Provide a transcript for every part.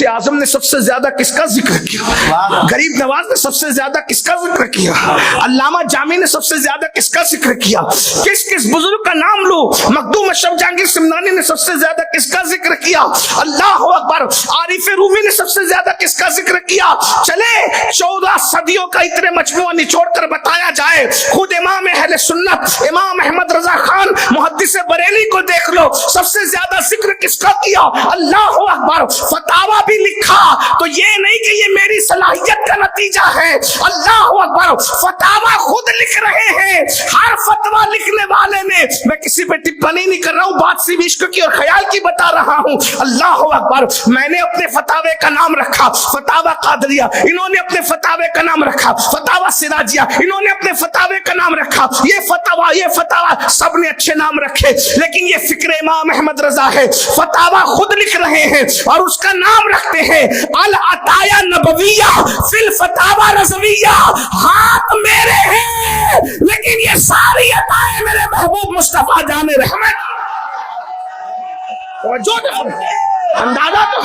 गौसे आजम ने सबसे ज्यादा किसका जिक्र किया? गरीब नवाज ने सबसे ज्यादा किसका जिक्र किया? अल्लामा जामी ने सबसे ज्यादा किसका जिक्र किया? किस किस बुजुर्ग का नाम लो? मखदूम अशरफ जहांगीर सिमनानी ने सबसे ज्यादा किसका जिक्र किया? अल्लाह अकबर। आरिफ रूमी ने सबसे ज्यादा किसका जिक्र किया? चले 14 सदियों का इतने मजमूआ निचोड़ कर बताया जाए। खुद इमाम अहले सुन्नत इमाम अहमद रजा खान मुहद्दिस बरेली को देख लो, सबसे ज्यादा जिक्र किसका किया? अल्लाह अकबर। फतावा भी लिखा तो ये नहीं कि ये मेरी सलाहियत का नतीजा है, अल्लाह अकबर। फतावा खुद लिख रहे हैं। हर फतवा लिखने वाले ने, मैं किसी पे टिप्पणी नहीं कर रहा हूँ, बात सिर्फ इश्क की और ख्याल की बता रहा हूँ। अल्लाह अकबर। मैंने अपने फतावे का नाम रखा फतावा कादरिया, इन्होंने अपने फतावे का नाम रखा फतावा सिराजिया, इन्होंने अपने फतावे का नाम रखा ये फतावा, सबने अच्छे नाम रखे, लेकिन ये फिक्र इमाम अहमद रजा है। फतावा खुद लिख रहे हैं और उसका नाम रखते हैं अल अताया नबविया फिल फतावा रज़विया। हाथ मेरे हैं लेकिन ये सारी अताएं मेरे महबूब मुस्तफा जाने रहमत। जो अंदाजा तो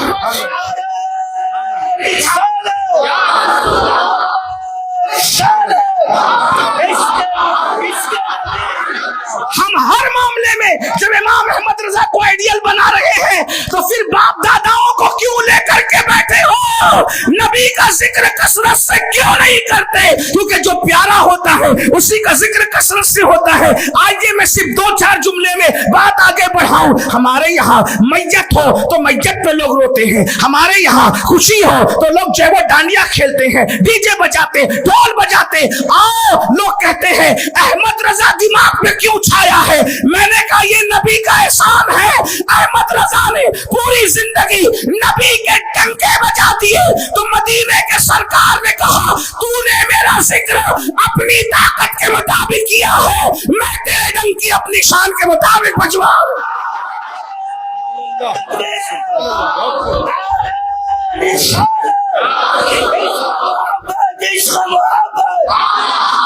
हम हर मामले में जब इमाम अहमद रजा को आइडियल बना रहे हैं तो फिर बाप दादाओं को क्यों लेकर के बैठे हो? नबी का जिक्र कसरत से क्यों नहीं करते? क्योंकि जो प्यारा होता है उसी का जिक्र कसरत से होता है। आइए मैं सिर्फ 2-4 जुमले में बात आगे बढ़ाऊं। हमारे यहाँ मैयत हो तो मैयत पे लोग रोते हैं, हमारे यहाँ खुशी हो तो लोग जो वो डांडिया खेलते हैं, डीजे बजाते, ढोल बजाते। आओ लोग कहते हैं अहमद रजा दिमाग में क्यों छाया है? मैंने कहा ये नबी का एहसान है। अहमद रजा ने पूरी जिंदगी नबी के डंके बजा दिए तो मदीने के सरकार ने कहा तूने मेरा जिक्र अपनी ताकत के मुताबिक किया है, मैं तेरे डंकी अपनी शान के मुताबिक बजवाऊं।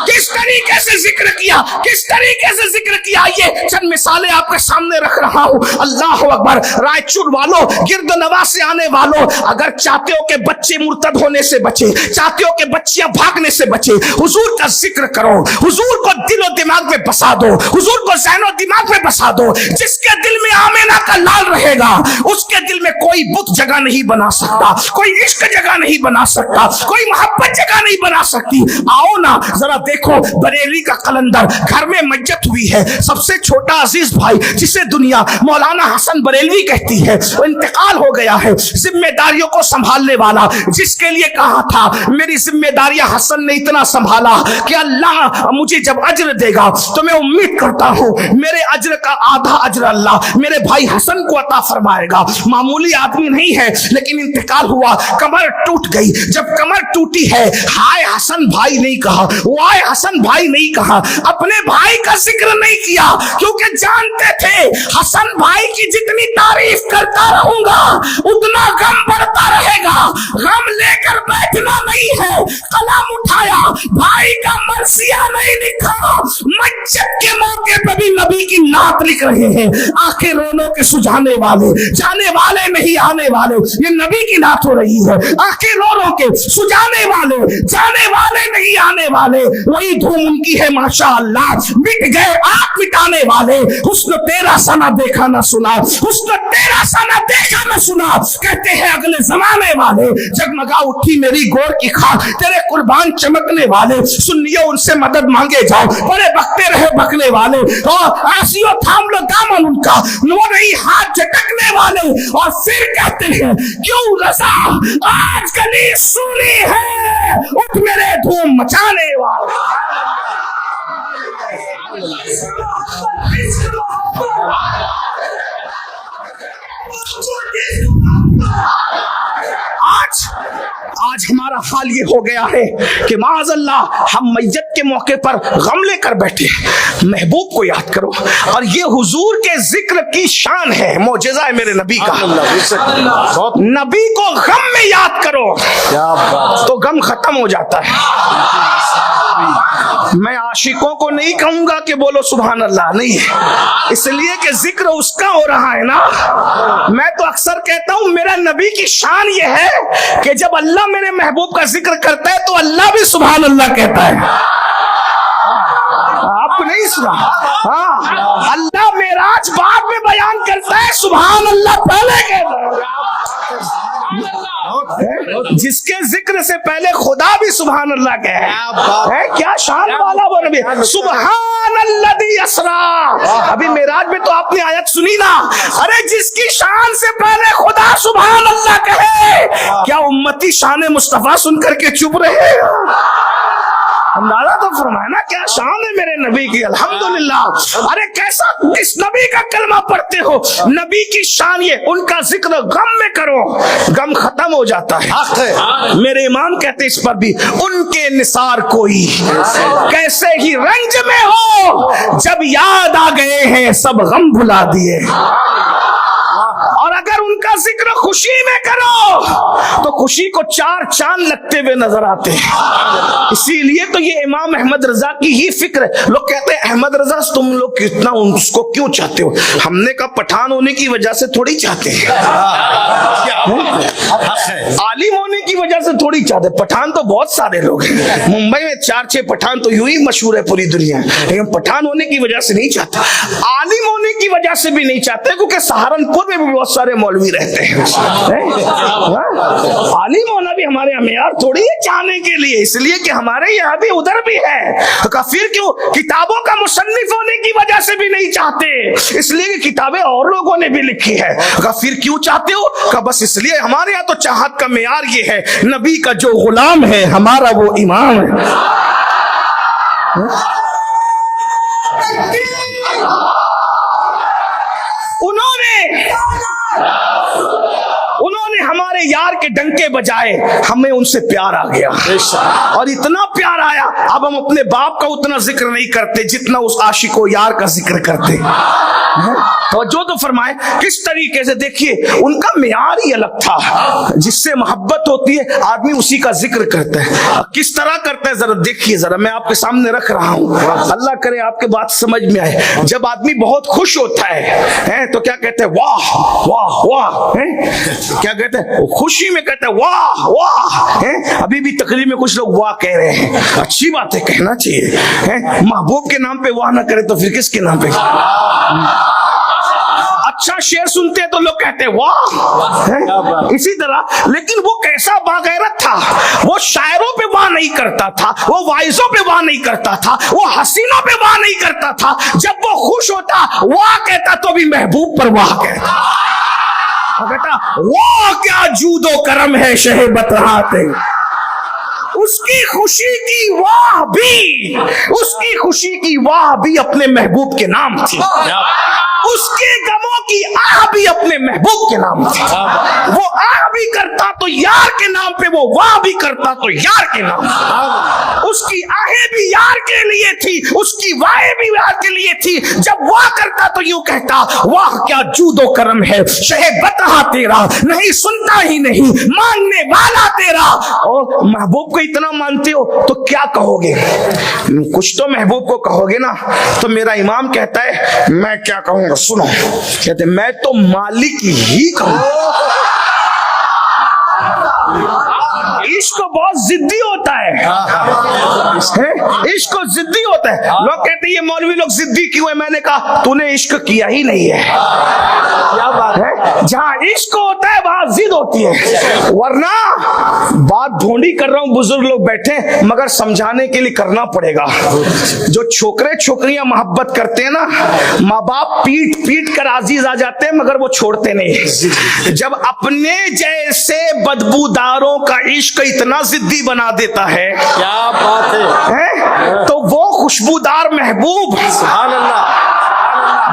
किस तरीके से जिक्र किया, किस तरीके से जिक्र किया, ये चंद मिसालें आपके सामने रख रहा हूं। अल्लाह अकबर। रायचूर वालों, गिरद नवाज से आने वालों, अगर चाहते हो कि बच्चे मुर्तद होने से बचे, चाहते हो कि बच्चियां भागने से बचे, हुजूर का जिक्र करो, हुजूर को दिलो दिमाग में बसा दो, हुजूर को ज़हनो दिमाग में बसा दो। जिसके दिल में आमेना का लाल रहेगा उसके दिल में कोई बुत जगह नहीं बना सकता, कोई इश्क जगह नहीं बना सकता, कोई मोहब्बत जगह नहीं बना सकती। आओ ना जरा देखो बरेली का कलंदर, घर में मज्जत हुई है, सबसे छोटा अजीज भाई जिसे दुनिया मौलाना हसन बरेलवी कहती है, वो इंतकाल हो गया है। जिम्मेदारियों को संभालने वाला, जिसके लिए कहा था मेरी जिम्मेदारियां हसन ने इतना संभाला कि अल्लाह मुझे जब अज्र देगा तो मैं उम्मीद करता हूं मेरे अज्र का आधा अज्र अल्लाह मेरे भाई हसन को अता फरमाएगा। मामूली आदमी नहीं है लेकिन इंतकाल हुआ, कमर टूट गई। जब कमर टूटी है हाय हसन भाई नहीं कहा, वाय हसन भाई नहीं कहा, अपने भाई का जिक्र नहीं किया, क्योंकि जानते थे हसन भाई की जितनी तारीफ करता रहूंगा उतना गम बढ़ता रहेगा। गम लेकर बैठना नहीं है, कलम उठाया, भाई का मरसिया नहीं लिखा, मज्जत के मौके पर भी नबी की नात लिख रहे हैं। आंखें रोनों के सुझाने वाले, जाने वाले नहीं आने वाले, ये नबी की नात हो रही है। आंखें रोनों के सुझाने वाले, जाने वाले नहीं आने वाले, वही धूम उनकी है माशाअल्लाह। मिट गए आंख मिटाने वाले, हुस्न तेरा सना देखा ना सुना, हुस्न तेरा सना देखा ना सुना, कहते हैं अगले जमाने वाले। जगमगा उठी मेरी गोर की खाक, तेरे कुर्बान चमकने वाले, सुनियो उनसे मदद मांगे जाओ, बड़े बकते रहे बकने वाले, और आसियो थाम लो दामन उनका, वो नहीं हाथ झटकने वाले। और फिर कहते हैं क्यों रज़ा आज गली सुनी है, उठ मेरे धूम मचाने वाले। आज हमारा हाल ये हो गया है कि माज़अल्लाह हम मैयत के मौके पर गम लेकर बैठे हैं। महबूब को याद करो, और ये हुजूर के जिक्र की शान है, मौजिज़ा है मेरे नबी का। नबी को गम में याद करो तो गम खत्म हो जाता है। मैं आशिकों को नहीं कहूंगा कि बोलो सुभान अल्लाह, नहीं, इसलिए कि जिक्र उसका हो रहा है ना। मैं तो अक्सर कहता हूं मेरा नबी की शान ये है कि जब अल्लाह मेरे महबूब का जिक्र करता है तो अल्लाह भी सुभान अल्लाह कहता है। आपको नहीं सुना? हाँ, अल्लाह मेराज बाद में बयान करता है, सुभान अल्लाह पहले कहता है। जिसके जिक्र से पहले खुदा भी सुभान अल्लाह है। क्या शान वाला वो नबी, सुभान अल्लज़ी असरा। अभी मेराज में तो आपने आयत सुनी ना, अरे जिसकी शान से पहले खुदा सुभान अल्लाह कहे, क्या उम्मती शान मुस्तफा सुन करके चुप रहे? अंदाजा तो फरमाया ना क्या शान है मेरे नबी की, अल्हम्दुलिल्लाह। अरे कैसा इस नबी का कलमा पढ़ते हो, नबी की शान ये, उनका जिक्र गम में करो, गम खत्म हो जाता है। मेरे इमाम कहते इस पर भी, उनके निसार कोई कैसे ही रंज में हो, जब याद आ गए हैं सब गम भुला दिए। और अगर उनका जिक्र खुशी में करो तो खुशी को चार चांद लगते हुए नजर आते हैं। इसीलिए तो ये इमाम अहमद रजा की ही फिक्र है। लोग कहते हैं अहमद रजा तुम लोग कितना उसको क्यों चाहते हो? हमने कहा पठान होने की वजह से थोड़ी चाहते हैं, आलिम होने की वजह से थोड़ी चाहते। पठान तो बहुत सारे लोग हैं, मुंबई में 4-6 पठान तो यूं ही मशहूर है पूरी दुनिया, लेकिन पठान होने की वजह से नहीं चाहते, आलिम होने की वजह से भी नहीं चाहते, क्योंकि सहारनपुर में भी बहुत सारे मौलवी रहते हैं। आलिम होना भी हमारे यहाँ मेयार थोड़ी है चाहने के लिए, इसलिए कि हमारे यहाँ भी उधर भी है। तो का फिर क्यों? किताबों का मुसन्निफ होने की वजह से भी नहीं चाहते, इसलिए कि किताबें और लोगों ने भी लिखी है। का फिर क्यों चाहते हो? का बस इसलिए हमारे यहाँ तो चाहत का मेयार ये है, नबी का जो गुलाम है हमारा वो इमाम है। उन्होंने हमारे यार के डंके बजाए, हमें उनसे प्यार आ गया, और इतना प्यार आया अब हम अपने बाप का उतना जिक्र नहीं करते जितना उस आशिको यार का जिक्र करते। तो जो तो फरमाए किस तरीके से, देखिए उनका मेयार ही अलग था। जिससे मोहब्बत होती है आदमी उसी का जिक्र करता है। किस तरह करता है जरा देखिए, जरा मैं आपके सामने रख रहा हूँ, अल्लाह करे आपके बात समझ में आए। जब आदमी बहुत खुश होता है तो क्या कहते हैं? वाह वाह वाह। क्या कहते हैं? खुशी में कहते हैं वाह वाह। अभी भी तकरीर में कुछ लोग वाह कह रहे हैं, अच्छी बात है, कहना चाहिए। महबूब के नाम पे वाह ना करे तो फिर किसके नाम पे? अच्छा शेर सुनते हैं तो लोग कहते हैं वाह। इसी तरह, लेकिन वो कैसा बागैरत था, वो शायरों पे वाह नहीं करता था, वो वाइजों पे वाह नहीं करता था, वो हसीनों पे वाह नहीं करता था। जब वो खुश होता वाह कहता तो भी महबूब पर वाह कहता। कहता वाह क्या जूदो करम है शहे बतराते। उसकी खुशी की वाह भी, उसकी खुशी की वाह भी अपने महबूब के नाम थी, उसके गमों की आह भी अपने महबूब के नाम थी। वो आह भी करता तो यार के नाम पे, वो वाह भी करता तो यार के नाम। उसकी आहें भी यार के लिए थी, उसकी वाहें भी यार के लिए थी। जब वाह करता तो यूं कहता वाह क्या जूदो करम है शहे बतहा तेरा, नहीं सुनता ही नहीं मांगने वाला तेरा। और महबूब को इतना मानते हो तो क्या कहोगे? कुछ तो महबूब को कहोगे ना। तो मेरा इमाम कहता है मैं क्या कहूंगा, सुनो। कहते मैं तो मालिक ही कहूंगा। इश्क बहुत जिद्दी होता है, इश्क जिद्दी होता है। लोग कहते हैं ये मौलवी लोग जिद्दी क्यों है? मैंने कहा तूने इश्क किया ही नहीं है। क्या बात है? जहां इश्क होता है वहां जिद होती है। वरना बात ढूंढी कर रहा हूं, बुजुर्ग लोग बैठे मगर समझाने के लिए करना पड़ेगा। जो छोकरे छोकरियां मोहब्बत करते हैं ना, माँ बाप पीट पीट कर आजीज आ जाते हैं मगर वो छोड़ते नहीं। जब अपने जैसे बदबूदारों का इश्क इतना जिद्दी बना देता है, क्या बात है? तो वो खुशबूदार महबूब, सुभान अल्लाह,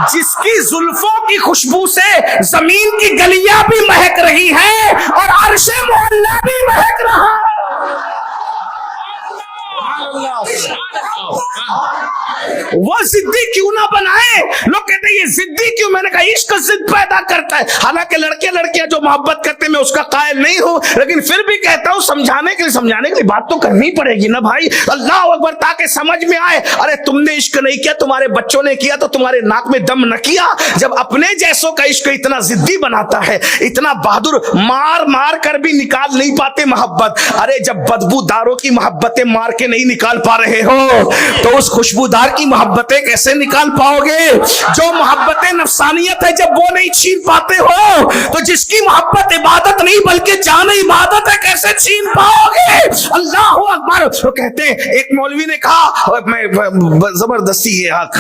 जिसकी जुल्फों की खुशबू से जमीन की गलियां भी महक रही हैं और अर्शे मोहल्ला भी महक रहा है। वो जिद्दी क्यों ना बनाए। लोग कहते हैं ये जिद्दी क्यों, मैंने कहा इश्क जिद पैदा करता है। हालांकि लड़के लड़कियां जो मोहब्बत करते हैं मैं उसका कायल नहीं हूं, लेकिन फिर भी कहता हूं समझाने के लिए बात तो करनी पड़ेगी ना भाई। अल्लाह अकबर, ताकि समझ में आए। अरे तुमने इश्क नहीं किया, तुम्हारे बच्चों ने किया, तो तुम्हारे नाक में दम न किया। जब अपने जैसों का इश्क इतना जिद्दी बनाता है, इतना बहादुर, मार मार कर भी निकाल नहीं पाते मोहब्बत। अरे जब बदबूदारों की मोहब्बतें मार के नहीं निकाल पा रहे हो तो उस खुशबूदार की मोहब्बतें कैसे निकाल पाओगे। जो मोहब्बतें नफसानियत है जब वो नहीं छीन पाते हो, तो जिसकी मोहब्बत इबादत नहीं बल्कि जान इबादत है कैसे छीन पाओगे। अल्लाह अकबर। तो कहते हैं एक मौलवी ने कहा, मैं जबरदस्ती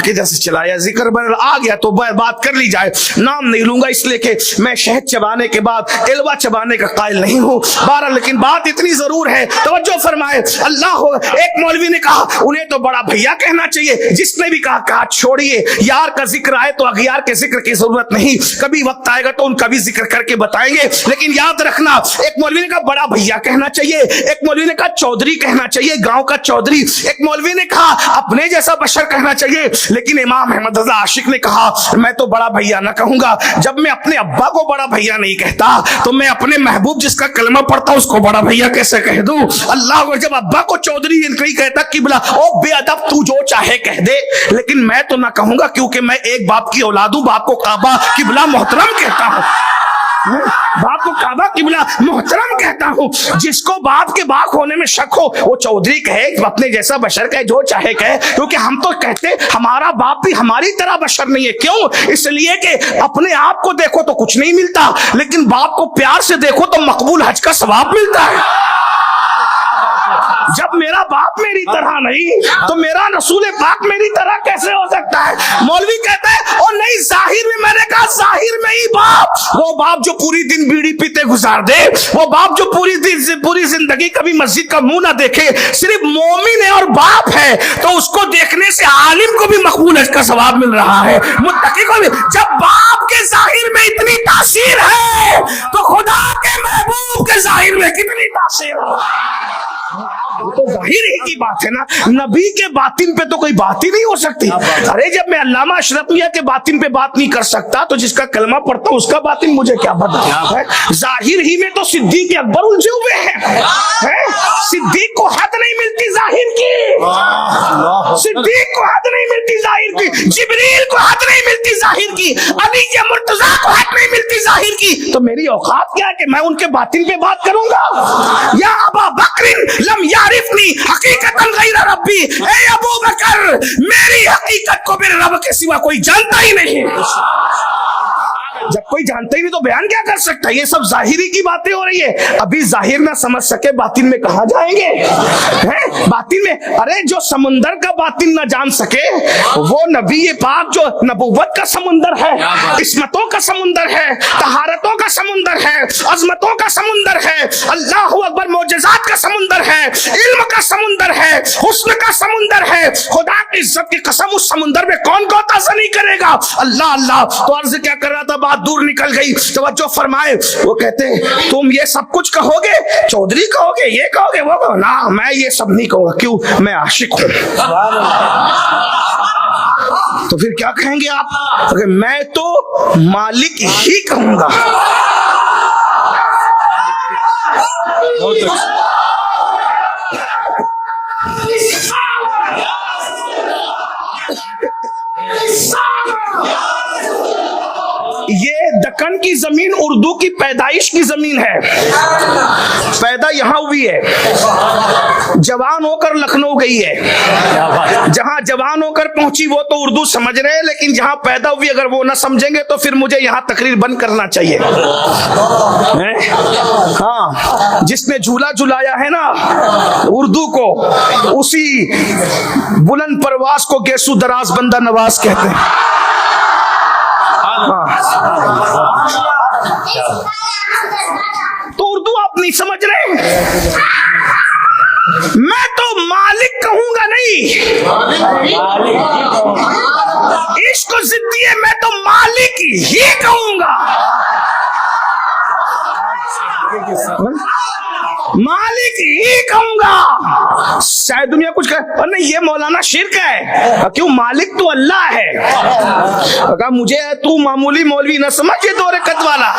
जैसे चलाया जिक्र आ गया तो बात कर ली जाए, नाम नहीं लूंगा इसलिए कि मैं शहद चबाने के बाद एलवा चबाने का कायल नहीं हूं। बारह लेकिन बात इतनी जरूर है, तवज्जो फरमाए। अल्लाह, एक मौलवी ने कहा उन्हें तो बड़ा भैया कहना चाहिए। जिसने भी कहा छोड़िए, यार का जिक्र आए तो अगियार के जिक्र की जरूरत नहीं, कभी वक्त आएगा तो उनका भी जिक्र करके बताएंगे। लेकिन याद रखना, एक मौलवी ने कहा बड़ा भैया कहना चाहिए, एक मौलवी ने कहा चौधरी कहना चाहिए, गांव का चौधरी, एक मौलवी ने कहा अपने जैसा बशर कहना चाहिए। लेकिन इमाम अहमद रजा आशिक ने कहा मैं तो बड़ा भैया ना कहूंगा। जब मैं अपने अब्बा को बड़ा भैया नहीं कहता तो मैं अपने महबूब जिसका कलमा पढ़ता उसको बड़ा भैया कैसे कह दूं। अल्लाह, जब अब्बा को चौधरी नहीं कहता किबला, ओ बेअदब तू जो चाहे कह दे, लेकिन मैं तो ना कहूंगा क्योंकि मैं एक बाप की औलाद हूं। बाप को काबा किबला मोहतरम कहता हूं, बाप को काबा किबला मोहतरम कहता हूं। जिसको बाप के बाप होने में शक हो वो चौधरी कहे, अपने जैसा बशर कहे, जो चाहे कहे, क्योंकि हम तो कहते हमारा बाप भी हमारी तरह बशर नहीं है। क्यों? इसलिए कि अपने आप को देखो तो कुछ नहीं मिलता, लेकिन बाप को प्यार से देखो तो मकबूल हज का सवाब मिलता है। जब मेरा बाप मेरी तरह नहीं तो मेरा रसूल पाक मेरी तरह कैसे हो सकता है। मौलवी कहता है और नहीं जाहिर में, मैंने कहा जाहिर में ही बाप, वो बाप जो पूरी दिन बीड़ी पीते गुजार दे, वो बाप जो पूरी जिंदगी कभी मस्जिद का मुंह ना देखे, सिर्फ मोमिन है और बाप है, तो उसको देखने से आलिम को भी मकबूल हज का सवाब मिल रहा है, मुत्तकी को भी। जब बाप के जाहिर में इतनी तासीर है तो खुदा के महबूब के जाहिर में कितनी तासीर है। तो जाहिर ही की बात है ना, नबी के बातिन पे तो कोई बात ही नहीं हो सकती। अरे जब मैं अल्लामा अशरफ मियां के बातिन पे बात नहीं कर सकता तो जिसका कलमा पढ़ता हूं उसका बातिन मुझे क्या पता है। जाहिर ही में तो सिद्दीक अकबर उलझे हुए हैं। सिद्दीक को हद नहीं मिलती जाहिर की, सिद्दीक को हद नहीं मिलती जाहिर की, जिब्रील को हद नहीं मिलती जाहिर की, अली या मुर्तजा को हद नहीं मिलती जाहिर की। तो मेरी औकात क्या है कि मैं उनके बातिन पे बात करूंगा। या अबा बकरिन लम यारिफनी हकीकतन गैर रब्बी, ए अबू बकर मेरी हकीकत को मेरे रब के सिवा कोई जानता ही नहीं। जब कोई जानता ही नहीं तो बयान क्या कर सकता है। ये सब जाहिरी की बातें हो रही है। अभी जाहिर ना समझ सके बातिन में कहा जाएंगे हैं? बातिन में, अरे जो समुंदर का बातिन ना जान सके वो नबी पाक जो नबूवत का समुंदर है, इस्मतों का समुंदर है, तहारतों का समुंदर है, अजमतों का समुंदर है, अल्लाह अकबर मोजज़ात का समुंदर है, इल्म का समुंदर है, हुस्न का समुंदर है। खुदा की इज्जत की कसम उस समुंदर में कौन गोताज़नी करेगा। अल्लाह अल्लाह। तो अर्ज क्या कर रहा था, बात दूर निकल गई। तवज्जो फरमाए, वो कहते तुम ये सब कुछ कहोगे, चौधरी कहोगे, ये कहोगे, वो कहो ना, मैं ये सब नहीं कहूंगा। क्यों? मैं आशिक हूं। तो फिर क्या कहेंगे आप? मैं तो मालिक ही कहूंगा। ये दक्कन की जमीन उर्दू की पैदाइश की जमीन है, पैदा यहां हुई है, जवान होकर लखनऊ गई है। जहां जवान होकर पहुंची वो तो उर्दू समझ रहे हैं, लेकिन जहां पैदा हुई अगर वो ना समझेंगे तो फिर मुझे यहां तकरीर बंद करना चाहिए। हाँ, जिसने झूला झुलाया है ना उर्दू को, उसी बुलंद परवास को गेसू दराज बंदा नवाज कहते हैं। तो उर्दू आप नहीं समझ रहे। मैं तो मालिक कहूंगा नहीं, इश्क जिद्दी है, मैं तो मालिक ही कहूंगा। मालिक ही कहूंगा। शायद दुनिया कुछ कहे और नहीं ये मौलाना शिर्क है, क्यों? मालिक तो अल्लाह है। अगर मुझे तू मामूली मौलवी न समझ, ये 2 रकअत वाला।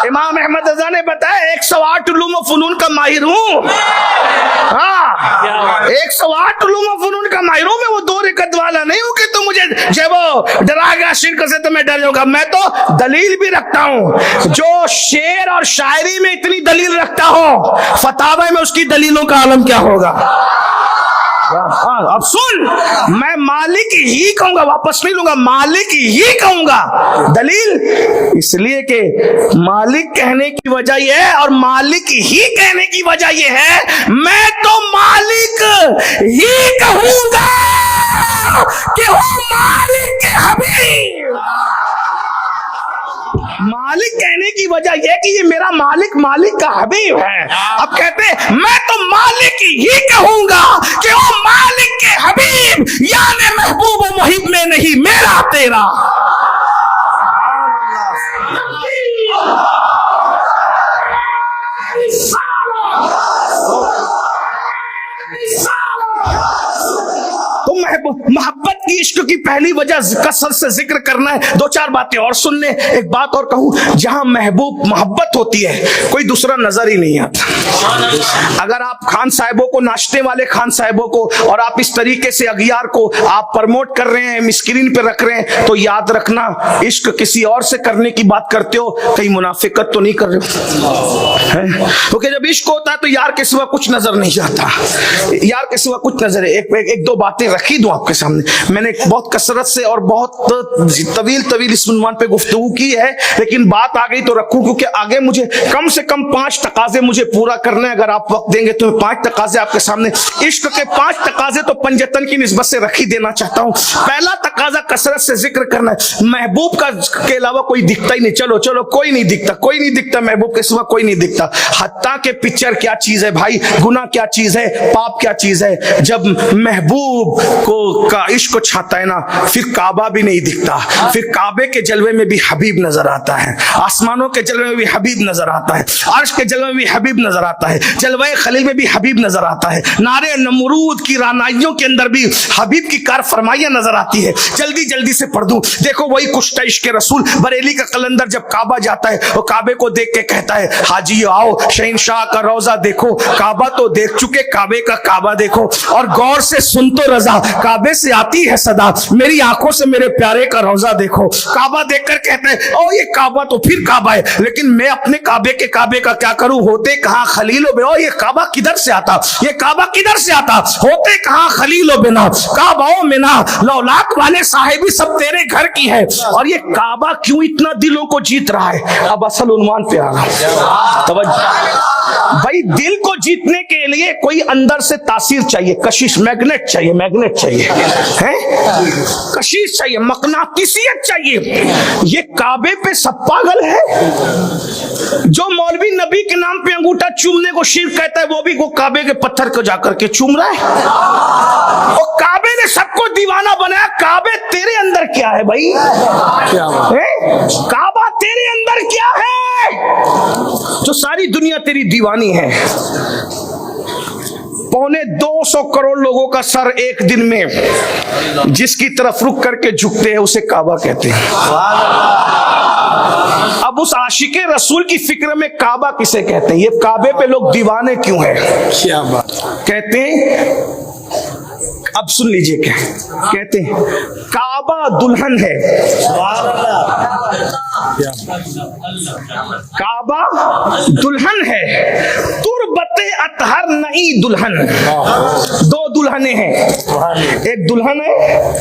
इमाम अहमद रजा ने बताया 108 उलूम व फुनून का माहिर हूँ। हाँ, 108 उलूम व फुनून का माहिर हूँ मैं, वो 2 रकअत वाला नहीं हूँ कि तुम मुझे जब वो डराएगा शिर्क से तो मैं डर जाऊंगा। मैं तो दलील भी रखता हूँ। जो शेर और शायरी में इतनी दलील रखता हो, फतावा में उसकी दलीलों का आलम क्या होगा? अब सुन, मैं मालिक ही कहूंगा, वापस नहीं लूंगा, मालिक ही कहूंगा। दलील इसलिए कि मालिक कहने की वजह यह है, और मालिक ही कहने की वजह यह है, मैं तो मालिक ही कहूंगा कि वो मालिक के हबीब। मालिक कहने की वजह यह कि ये मेरा मालिक मालिक का हबीब है। अब कहते हैं मैं तो मालिक ही कहूंगा कि वो मालिक के हबीब, यानी महबूब व मुहिब में नहीं मेरा तेरा। तो मोहब्बत की, इश्क की पहली वजह कसरत से जिक्र करना है। 2-4 बातें और सुन ले। एक बात और कहूं, जहां महबूब मोहब्बत होती है कोई दूसरा नजर ही नहीं आता। अगर आप खान साहिबों को, नाचने वाले खान साहिबों को, और आप इस तरीके से अगियार को आप प्रमोट कर रहे हैं, स्क्रीन पे रख रहे हैं, तो याद रखना इश्क किसी और से करने की बात करते हो, कहीं मुनाफिकत तो नहीं कर रहे हो। क्योंकि जब इश्क होता है तो यार के सिवा कुछ नजर नहीं आता, यार के सिवा कुछ नजर है। एक दो बातें रखी दूं आपके सामने। मैंने बहुत कसरत से और बहुत तवील इस उन्वान पे गुफ्तगू की है, लेकिन बात आ गई तो रखूं, क्योंकि आगे मुझे कम से कम 5 तकाजे मुझे पूरा करने। अगर आप वक्त देंगे तो 5 तकाजे आपके सामने, इश्क के 5 तकाजे तो पंजतन की निस्बत से रख ही देना चाहता हूं। पहला तकाजा कसरत से जिक्र करना है। महबूब का के अलावा कोई दिखता ही नहीं। चलो कोई नहीं दिखता, महबूब के सिवा कोई नहीं दिखता। हत्ता के पिक्चर क्या चीज है भाई, गुनाह क्या चीज है, पाप क्या चीज है। जब महबूब को का इश्क छाता है ना, फिर काबा भी नहीं दिखता, फिर काबे के जलवे में भी हबीब नजर आता है, आसमानों के जलवे में भी हबीब नजर आता है, अर्श के जलवे में भी हबीब नजर आता है, जलवे खलील में भी हबीब नजर आता है, नारे नमरूद की रानाइयों के अंदर भी हबीब की कार फरमाइयां नजर आती है। जल्दी से पढ़ दूं, देखो वही कुश्ता इश्क के रसूल बरेली का कलंदर जब काबा जाता है, वो काबे को देख के कहता है, हाजी आओ शहंशाह का रोजा देखो। काबा तो देख चुके, काबे का काबा देखो, और गौर से सुन तो रजा, काबे से आती है सदा, मेरी आंखों से मेरे प्यारे का रोजा देखो। काबा देखकर कहते हैं, ओ ये काबा तो फिर काबा है, लेकिन मैं अपने काबे का क्या करूं, होते कहां खलीलो बिना। ये काबा किधर से आता, ये काबा किधर से आता, होते कहां खलीलो बिना, काबाओं में ना लौलाक वाले साहिबी सब तेरे घर की है। और ये काबा क्यों इतना दिलों को जीत रहा है, अब असल उन्वान पे आ रहा हूं। भाई दिल को जीतने के लिए कोई अंदर से तासीर चाहिए, कशिश, मैग्नेट चाहिए है, कशिश चाहिए, मकनातिसियत चाहिए। ये काबे पे सब पागल है। जो मौलवी नबी के नाम पे अंगूठा चूमने को शिर्क कहता है, वो भी वो काबे के पत्थर को जाकर के चूम रहा है। और काबे ने सबको दीवाना बनाया। काबे तेरे अंदर क्या है भाई, क्या है? काबा तेरे अंदर क्या है जो सारी दुनिया तेरी दीवानी है। 250 करोड़ लोगों का सर एक दिन में जिसकी तरफ रुख करके झुकते हैं उसे काबा कहते हैं। अब उस आशिके रसूल की फिक्र में काबा किसे कहते हैं, ये काबे पे लोग दीवाने क्यों हैं? क्या बात कहते हैं, अब सुन लीजिए क्या कहते हैं। काबा दुल्हन है, काबा दुल्हन है, तुरबते अतहर नई दुल्हन। 2 दुल्हने हैं, एक दुल्हन है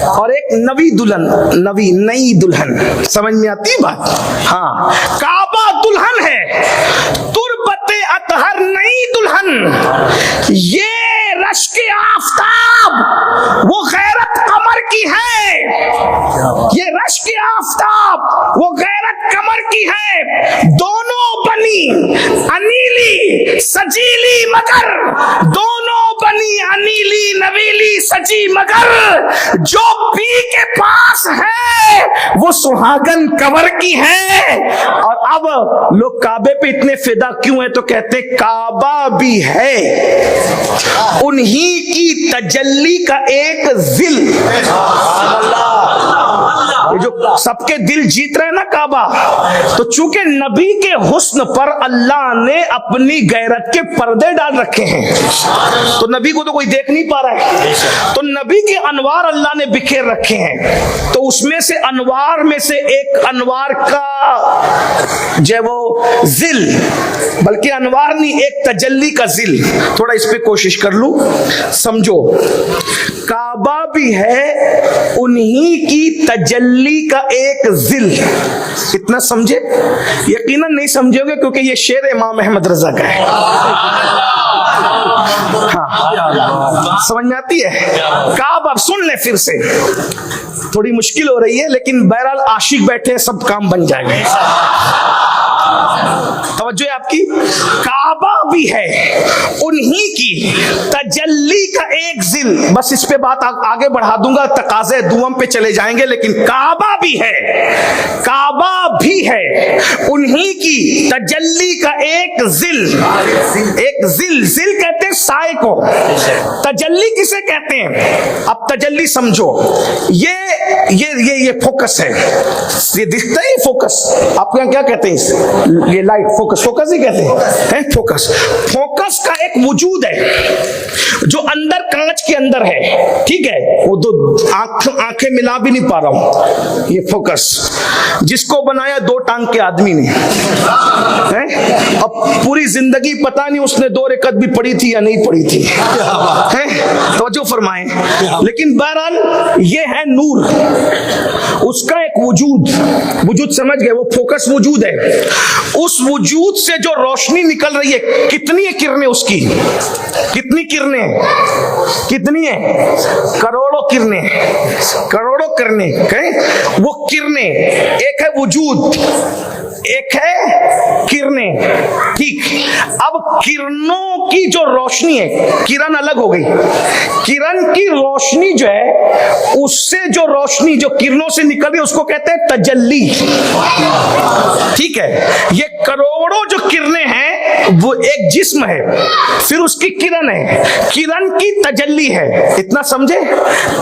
और एक नवी नई दुल्हन। समझ में आती बात? हाँ, काबा दुल्हन है, तुरबते अतहर नई दुल्हन। ये रश के आफताब वो गैरत कमर की है, ये रश के आफताब वो गैरत कमर की है। दोनों बनी अनीली सजीली मगर, दोनों बनी नहीं अनीली नवीली सजी, मगर जो पी के पास है वो सुहागन कवर की है। और अब लोग काबे पे इतने फिदा क्यों है, तो कहते काबा भी है उन्हीं की तजल्ली का एक जिल। ये जो सबके दिल जीत रहे हैं ना काबा, तो चूंकि नबी के हुस्न पर अल्लाह ने अपनी गैरत के पर्दे डाल रखे हैं, तो नबी को तो कोई देख नहीं पा रहा है, तो नबी के अनवार अल्लाह ने बिखेर रखे हैं। तो उसमें से अनवार में से एक अनवार का जो वो जिल, बल्कि अनवार नहीं, एक तजल्ली का जिल। थोड़ा इस पे कोशिश कर लूं, समझो। काबा भी है उन्हीं की तजल्ली का एक जिल। इतना समझे? यकीनन नहीं समझोगे क्योंकि ये शेर इमाम अहमद रजा का है। हाँ, समझ में आती है? काबा, सुन ले फिर से, थोड़ी मुश्किल हो रही है लेकिन बहरहाल आशिक बैठे, सब काम बन जाएगा। तवज्जो है आपकी? काबा भी है उन्हीं की तजल्ली का एक जिल। बस इस पे बात आगे बढ़ा दूंगा, तकाज़े दुआम पे चले जाएंगे, लेकिन काबा भी है, काबा भी है उन्हीं की तजल्ली का एक जिल। एक जिल, जिल कहते हैं साए को, तजल्ली किसे कहते हैं? अब तजल्ली समझो, ये फोकस है, ये दिखता है फोकस, आपको यहाँ क्या कहते हैं? ये लाइट फोकस, फोकस ही कहते हैं, फोकस। फोकस का एक वजूद है जो अंदर कांच के अंदर है, ठीक है? वो दो आंखें मिला भी नहीं पा रहा हूं, ये फोकस, जिसको बनाया दो टांग के आदमी ने है। अब पूरी जिंदगी पता नहीं उसने 2 रकअत भी पढ़ी थी या नहीं पढ़ी थी, है? तवज्जो फरमाएं। लेकिन बहरहाल ये है नूर, उसका एक वजूद समझ गए, वो फोकस वजूद है। उस वजूद से जो रोशनी निकल रही है, कितनी है किरणें उसकी? कितनी किरणें? कितनी है? करोड़ों किरणें, करोड़ों किरणें कहें। वो किरणें, एक है वजूद, एक है किरणें, ठीक। अब किरणों की जो रोशनी है, किरण अलग हो गई, किरण की रोशनी जो है, उससे जो रोशनी जो किरणों से निकल रही है उसको कहते हैं तजल्ली, ठीक है? ये करोड़ों जो किरणें हैं वो एक जिस्म है, फिर उसकी किरण है, किरण की तजल्ली है। इतना समझे?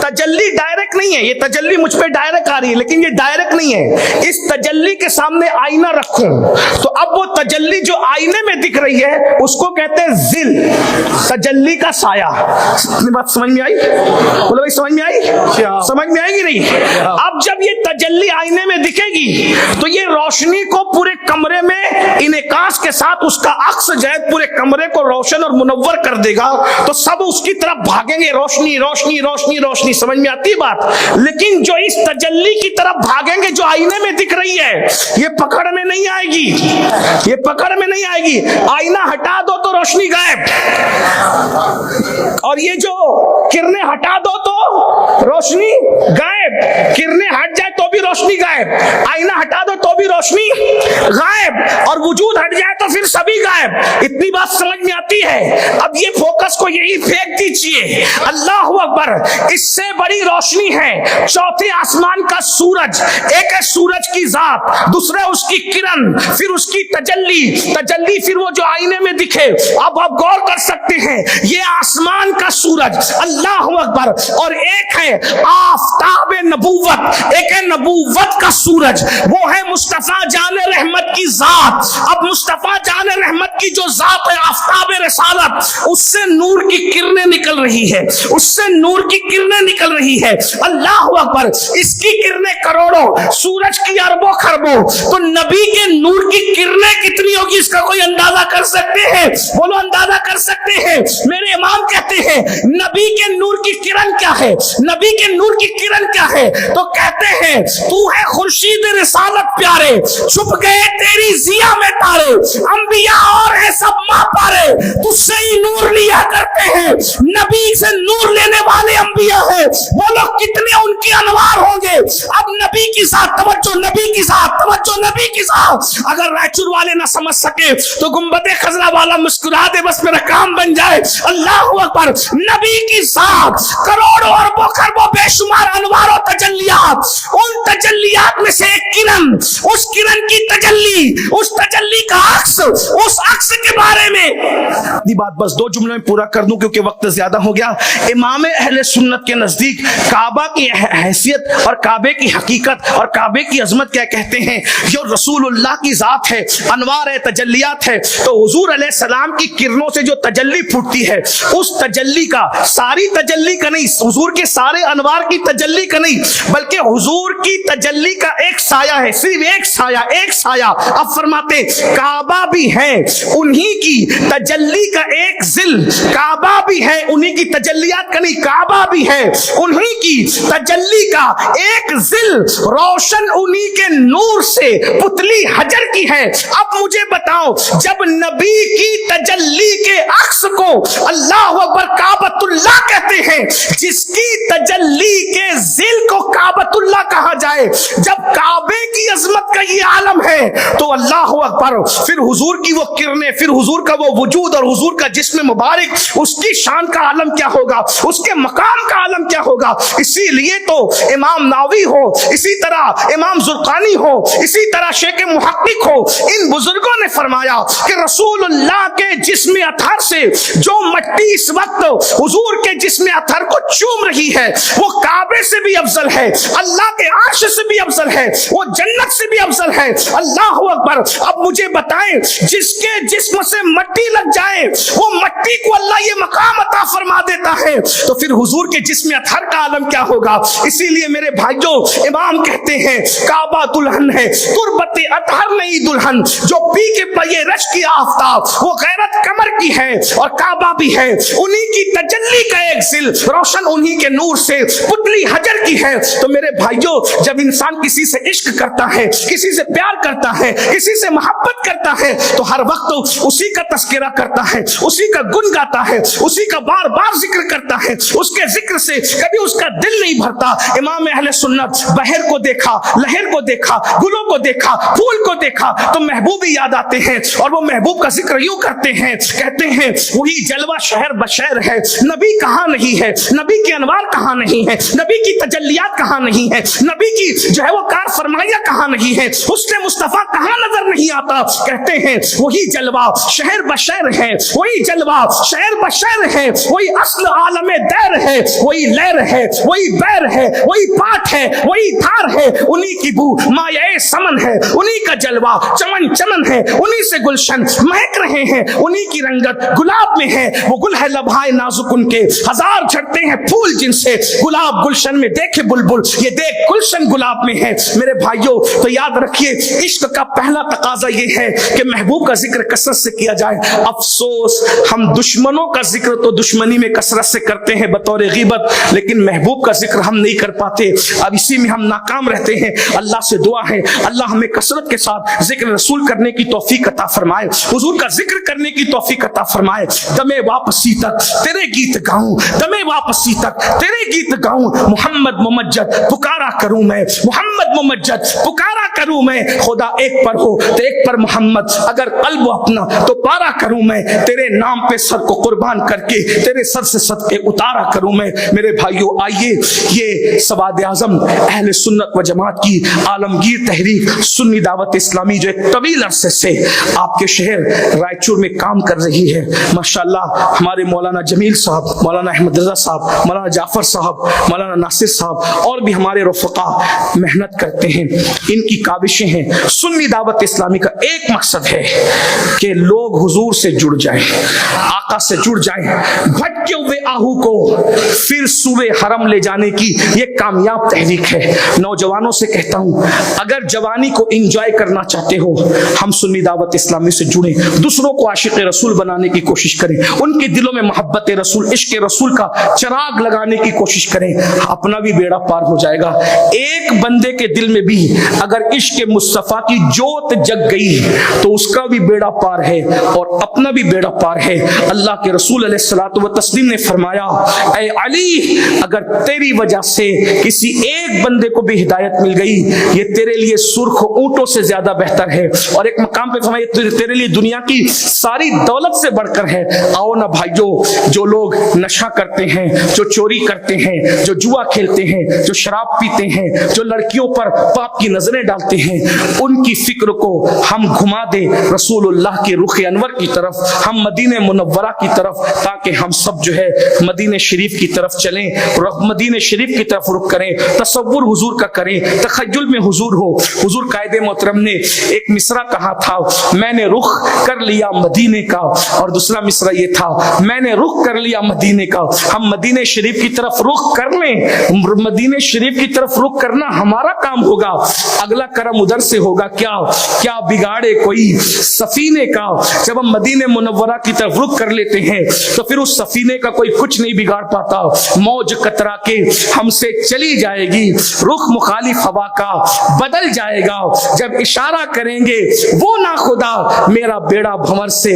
तजल्ली डायरेक्ट नहीं है, ये तजल्ली मुझ पे डायरेक्ट आ रही है, लेकिन ये डायरेक्ट नहीं है। इस तजल्ली के सामने आईना रखूं तो अब वो तजल्ली जो आईने में दिख रही है उसको कहते हैं जिल, तजल्ली का साया। इतनी बात समझ में आई? बोलो भाई, समझ में आई? समझ में आएगी नहीं? अब जब ये तजल्ली आईने में दिखेगी तो ये रोशनी को पूरे कमरे में इनेकास के साथ उसका अक्स जो है पूरे कमरे को रोशन और मुनव्वर कर देगा, तो सब उसकी तरफ भागेंगे, रोशनी रोशनी रोशनी रोशनी। समझ में आती है बात? लेकिन जो इस तजल्ली की तरफ भागेंगे जो आईने में दिख रही है, ये पकड़ में नहीं आएगी, ये पकड़ में नहीं आएगी। आईना हटा दो तो रोशनी गायब, और ये जो किरणें हटा दो तो रोशनी गायब, किरणें हट जाए तो भी रोशनी गायब, आईना हटा दो तो भी रोशनी गायब, और वजूद हट जाए तो फिर सभी गायब। इतनी बात समझ में आती है? अब ये फोकस को यही फेंक दीजिए। अल्लाह अकबर, इससे बड़ी रोशनी है चौथे आसमान का सूरज। एक है सूरज की जात, दूसरा उसकी किरण, फिर उसकी तजल्ली, तजल्ली फिर वो जो आईने में दिखे। अब आप गौर कर सकते हैं, ये आसमान का सूरज, अल्लाह अकबर, और एक है आफताब नबूवत, एक है नबूवत का सूरज, वो है मुस्तफा जान रहमत की जात। अब मुस्तफा जान रहमत की जो जात है आफताब रिसालत, उससे नूर की किरणें निकल रही है, उससे नूर की किरणें निकल रही है। अल्लाह अकबर, इसकी किरणें करोड़ों, सूरज की अरबों खरबों, तो नबी के नूर की किरणें कितनी होगी इसका कोई अंदाजा कर सकते हैं? बोलो, अंदाजा कर सकते हैं? मेरे इमाम कहते हैं नबी के नूर की किरण क्या है? नबी के नूर की किरण क्या है? तो कहते हैं तू है खुर्शीद रिसालत प्यारे, छुप गए तेरी जिया में तारे, अंबिया और है सब मां पारे, उससे ही नूर लिया करते हैं। नबी से नूर लेने वाले अंबिया हैं, वो लोग कितने उनके अनवार होंगे। अब नबी की साथ तवज्जो, नबी की साथ तवज्जो, नबी की साथ। अगर रायचूर वाले ना समझ सके तो गुंबदे खजरा वाला मुस्कुरा दे, बस मेरा काम बन जाए। अल्लाह अकबर। नबी की साथ करोड़ों अरबों खरबों बेशुमार अनवार और तजल्लियात, उन तजल्लियात में से एक किरण, उस किरण की तजल्ली, उस तजल्ली का अक्स, उस अक्स के बारे में बात बस 2 जुमलों में पूरा कर दूं क्योंकि वक्त ज्यादा हो गया। इमाम अहले सुन्नत के नजदीक काबा की हैसियत और काबे की हकीकत और काबे की अजमत क्या कहते हैं, जो रसूलुल्लाह की जात है, अनवार है, तजल्लियात है। तो हुजूर अलैहिस्सलाम की किरणों से जो तजल्ली फूटती है, उस तजल्ली का, सारी तजल्ली का नहीं, हुजूर के सारे अनवार की तजल्ली का नहीं, बल्कि हुजूर की तजल्ली का एक साया है, सिर्फ एक साया, एक साया। अब फरमाते काबा भी है उन्हीं की तजल्ली का एक जिल, काबा भी है उन्हीं की तजल्लियात का नहीं, काबा भी है उन्हीं की तजल्ली का एक जिल, रोशन उन्हीं के नूर से पुतली हजर की है। अब मुझे बताओ, जब नबी की तजल्ली के अक्स को अल्लाह अकबर काबतुल्लाह कहते हैं, जिसकी तजल्ली के जिल को काबतुल्लाह कहा जाए, जब काबे की अजमत का ये आलम है तो अल्लाह अकबर, फिर हुजूर की वो किरणें, फिर हुजूर का वो वजूद और हुजूर का जिस्म मुबारक, उसकी शान का आलम क्या होगा, उसके मकाम का आलम क्या होगा। इसीलिए तो इमाम नावी हो, इसी तरह इमाम जुर्कानी हो, इसी तरह शेख मुहक्किक हो, इन बुजुर्गों ने फरमाया कि रसूलुल्लाह के जिस्म अतहर से जो मट्टी इस वक्त हुजूर के जिस्म अतहर को चूम रही है, वो काबे से भी अफजल है, अल्लाह के अर्श से भी अफजल है, वो जन्नत से भी अफजल है। अल्लाह अकबर। अब मुझे बताएं, जिसके जिस्म से मट्टी लग जाए, वो मट्टी को अल्लाह ये मकाम अता फरमा देता है, तो फिर हुजूर के जिस्म अतहर का आलम क्या होगा। इसीलिए मेरे भाइयों, इमाम कहते हैं काबा दुल्हन है, तुरबत अतहर नहीं दुल्हन, जो पी के पिए रश की आफ्ताब, वो गैरत कमर की है और काबा भी है उन्हीं की तजल्ली का एक जिल, रोशन उन्हीं के नूर से पुतली हजर की है। तो मेरे भाइयों, जब इंसान किसी से इश्क करता है, किसी से प्यार करता है, किसी से मोहब्बत करता है, तो हर वक्त उसी का तस्करा करता है, उसी का गुण गाता है, उसी का बार बार जिक्र करता है, उसके जिक्र से कभी उसका दिल नहीं भरता। इमाम अहले सुन्नत बहर को देखा, लहर को देखा, गुलों को देखा, फूल को देखा तो महबूब ही याद आते हैं, और वो महबूब का जिक्र यूं करते हैं, कहते हैं वही जलवा शहर बशहर है, नबी कहां नहीं है, नबी के अनवार कहां नहीं है, नबी की तजल्लियात कहां नहीं है, नबी की जो है वो कार फरमाइया कहां नहीं है, हुस्न मुस्तफा कहां नजर नहीं आता। कहते हैं वही जलवा शहर बशहर है, वही जलवा शहर बशहर है, वही अस्ल आलम दैर है, वही लहर है, वही बैर है, वही पाठ है, वही थार है, उन्हीं की बू मायाए समन है, उन्हीं का जलवा चमन चमन है, उन्हीं से गुलशन महक रहे हैं, उन्हीं की रंगत गुलाब में है, वो गुल है लभाए नाजुक उनके, हजार झड़ते हैं फूल जिनसे, गुलाब गुलशन में देखे बुलबुल, ये देख गुलशन गुलाब में है। मेरे भाइयों, तो याद रखिए, इश्क का पहला तकाजा ये है कि महबूब का जिक्र कसरत से किया जाए। अफसोस, हम दुश्मनों का जिक्र तो दुश्मनी में कसरत से करते हैं बतौर गीबत, लेकिन महबूब का जिक्र हम नहीं कर पाते। अब इसी में हम नाकाम रहते हैं। अल्लाह से दुआ है, अल्लाह हमें कसरत के साथ जिक्र रसूल करने की तौफीक अता फरमाए, हुजूर का जिक्र करने की तौफीक अता फरमाए। दमे वापसी तक तेरे गीत गाऊं, दमे वापसी तक तेरे गीत गाऊं, मोहम्मद मुमज्जद पुकारा करूं मैं, मोहम्मद मुमज्जद पुकारा करूं मैं। खुदा एक पर हो तो एक पर मोहम्मद, अगर कल्ब अपना तो पारा करूं मैं, तेरे नाम पे सर को कुर्बान करके तेरे सर से सदके उतारा करूं मैं। मेरे भाइयों, आइए ये सवाद आजम अहले सुन्नत व जमात की आलमगीर तहरीक सुन्नी दावत इस्लामी जो एक तवील अरसे से आपके शहर रायचूर में काम कर रही है, माशाल्लाह हमारे मौलाना जमील साहब, मौलाना अहमद रजा साहब, मौलाना जाफर साहब, मौलाना नासिर साहब और भी हमारे रफ़क़ा मेहनत करते हैं। इनकी काविशें हैं। सुन्नी दावत इस्लामी का एक मकसद है कि लोग हुजूर से जुड़ जाएं, आका से जुड़ जाएं, भटके हुए आहू को फिर सूबे हरम ले जाने की ये कामयाब तहरीक है। नौजवानों से कहता हूं, अगर जवानी को एंजॉय करना चाहते हो, हम सुन्नी दावत इस्लामी से जुड़े, दूसरों को आशिक़ रसूल बनाने की कोशिश करें, उनके दिलों में मोहब्बत रसूल, इश्क रसूल का चिराग लगाने की कोशिश करें, अपना भी बेड़ा पार हो जाएगा। एक बंदे के दिल में भी अगर इश्क मुस्तफा की जोत जग गई तो उसका भी बेड़ा पार है और अपना भी बेड़ा पार है। अल्लाह के रसूल अलैहिस्सलातु व तस्लीम ने फरमाया, ऐ अली, अगर तेरी वजह से किसी एक बंदे को भी हिदायत मिल गई, ये तेरे लिए सुर्ख ऊंटों से ज्यादा बेहतर है। और एक मकाम पे फरमाया, तेरे लिए दुनिया की सारी दौलत से बढ़कर है। आओ ना भाइयों, जो लोग नशा करते हैं, जो चोरी करते हैं, जो जुआ खेलते हैं, जो शराब पीते हैं, जो लड़कियों पर पाप की नजरें डालते हैं, उनकी फिक्र को हम घुमा दे रसूलुल्लाह के रुख अनवर की तरफ, हम मदीने मुनव्वरा की तरफ, ताकि हम सब जो है मदीने शरीफ की तरफ चलें, मदीने शरीफ की तरफ रुख करें, तसव्वुर हुजूर का करें, तखय्युल में हुजूर हो। हुजूर कायदे मोहतरम ने एक मिसरा कहा था, मैंने रुख कर लिया मदीने का, और दूसरा मिसरा ये था, मैंने रुख कर लिया मदीने का। हम मदीने शरीफ की तरफ रुख कर लें, मदीने शरीफ की तरफ रुख करना हमारा काम होगा, अगला करम उधर से होगा। क्या बिगाड़े कोई सफीने का। जब हम मदीने मुनव्वरा की तरफ रुख कर लेते हैं तो फिर उस सफीने का कोई कुछ नहीं बिगाड़ पाता, मौज कतरा के हमसे चली जाएगी, रुख मुखालिफ हवा का बदल जाएगा। जब इशारा करेंगे वो ना खुदा, मेरा बेड़ा भंवर से